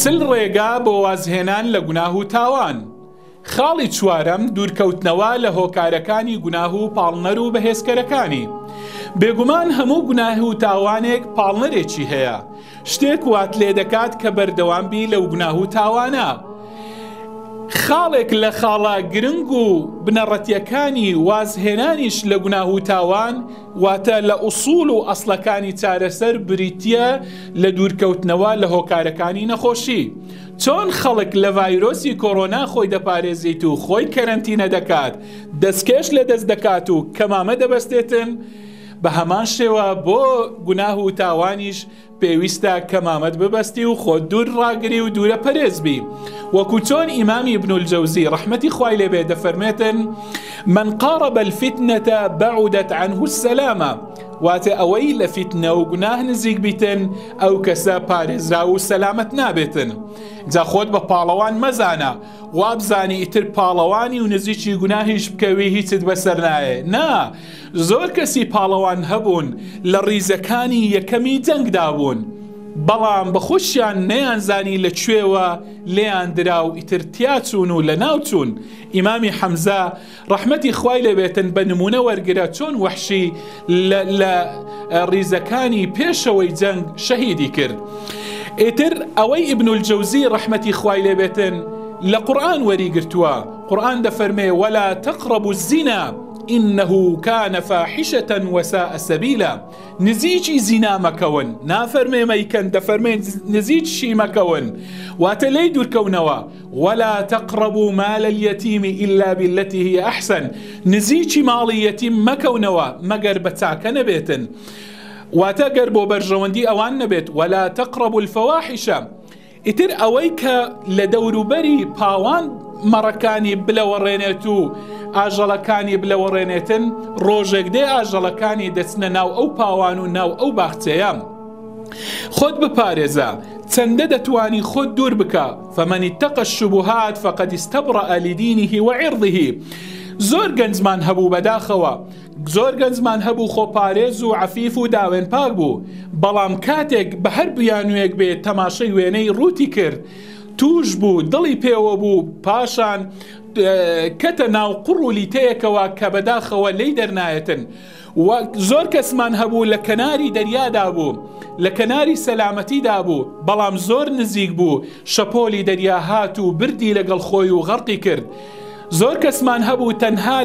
چل ڕێگا بۆ وازهێنان لە گوناه و تاوان. خاڵی چوارەم دوورکەوتنەوە لە هۆکارەکانی گوناه و پاڵنەر و بەهێزکەرەکانی. بێگومان هەموو گوناه و تاوانێک پاڵنەرێکی هەیە، شتێک وات لێ دەکات کە بەردەوام بی لەو گوناه و تاوانە. خاڵێک لە خاڵە گرنگ و بنەڕەتیەکانی وازهێنانیش لە گوناه و تاوان واتە لە ئوسوڵ و ئەسڵەکانی چارەسەر بریتیە لە دوورکەوتنەوە لە هۆکارەکانی نەخۆشی. چۆن خەڵک لە ڤایرۆسی کۆڕۆنا خۆی دەپارێزیت و خۆی کەرەنتینە دەکات، دەستکێش لە دەست دەکات و کەمامە دەبەستێتن، بە هەمان شێوە بۆ گوناه و تاوانیش پێویستە کەمامەت ببەستی و خۆت دوور ڕاگری و دوورە پەرێزبی. وەکو چۆن ئیمامی ابن الجەوزی ڕەحمەتی خوای لێبێ دەفەرمێتن: من قارب الفتنة بعدت عنه السلامة، واتە ئەوەی لە فتنە و گوناه نزیک بیتن ئەو کەسە پارێزرا و سەلامەت نابێتن. جا خۆت بە پاڵەوان مەزانە، وابزانی ئیتر پاڵەوانی و نزیکی گوناهیش بکەوی هیچت بەسەر نایە. نا، زۆر کەسی پاڵەوان هەبوون لە ڕیزەکانی یەکەمی جەنگدا بوون، بەڵام بەخۆشیان نەیانزانی لەکوێوە لێیان درا و ئیتر تیاچون و لە ناوچوون. ئیمامی حەمزە ڕەحمەتی خوای لێبێتن بە نمونە وەرگرە چۆن وەحشی لە ڕیزەکانی پێشەوەی جەنگ شەهیدی کرد. ئیتر ئەوەی ئیبن الجەوزی ڕەحمەتی خوای لێبێتن لە قورئان وەریگرتووە. قورئان دەفەرمێ: ولا تقربوا الزنا إنه كان فاحشة وساء سبيلا. نزيجي زنا مكون، نافرمي ميكن دفرمي نزيجي مكون واتلي دور كونوا. ولا تقربوا مال اليتيم إلا بالتي هي أحسن. نزيجي مال اليتيم مكونوا مقر بتاعك نبيتن واتقر بو برجواندي أوان نبيت. ولا تقربوا الفواحش. إتر أويك لدوربري باوان مەڕەکانی بلەوەڕێنێت و ئاژەڵەکانی بلەوەڕێنێتن، ڕۆژێک دێ ئاژەڵەکانی دەچنە ناو ئەو پاوان و ناو ئەو باخچەیە. خۆت بپارێزە، چەندە دەتوانی خۆت دوور بکە. فمن اتقى الشبهات فقد استبرأ لدينه وعرضه. زۆر گەنجمان هەبوو بەداخەوە، زۆر گەنجمان هەبوو خۆپارێز و عەفیف و داوێن پاک بوو، بەڵام کاتێک بە هەر بیانوێک بێ تەماشەی وێنەی ڕووتی کرد، توش بوو، دڵی پێوە بوو، پاشان کەتە ناو قوڕ و لیتەیەکەوە کە بەداخەوە لی دەرنایەتن. زۆر کەسمان هەبوو لە کەناری دەریادا بوو، لە کەناری سەلامەتیدا بوو، بەڵام زۆر نزیک بوو شەپۆلی دەریا هات و بردی لەگەڵ خۆی و غەرقی کرد. زۆر کەسمان هەبوو تەنها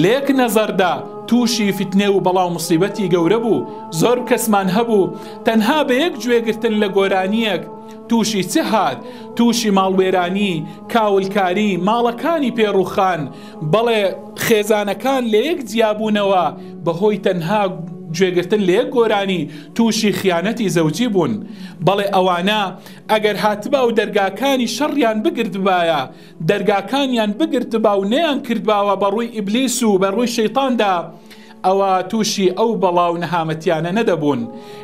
لە یەک نەزەردا تووشی فتنێ و بەڵاو موسیبەتی گەورە بوو. زۆر کەسمان هەبوو تەنها بە یەک گوێگرتن لە گۆرانیەک تووشی چ هات، تووشی ماڵوێرانی، کاولکاری، ماڵەکانی پێڕووخان، بەڵێ خێزانەکان لە یەک جیابوونەوە بەهۆی تەنها گوێگرتن لە یەک گۆرانی تووشی خیانەتی زەوجی بوون. بەڵێ ئەوانە ئەگەر هاتبا و دەرگاکانی شەڕیان بگرتبایە، دەرگاکانیان بگرتبا و نەیان کردباوە بەڕووی ئیبلیس و بەڕووی شەیطاندا، ئەوە تووشی ئەو بەڵاو نەهامەتیانە نەدەبوون.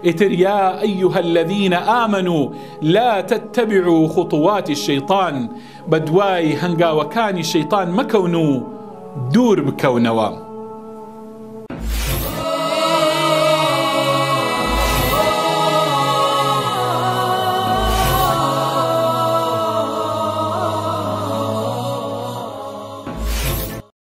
ئیتر یا ئەیها الذین آمنوا لا تتبعوا خطوات الشەیطان. بە دوای هەنگاوەکانی شەیطان مەکەون و دوور بکەونەوە.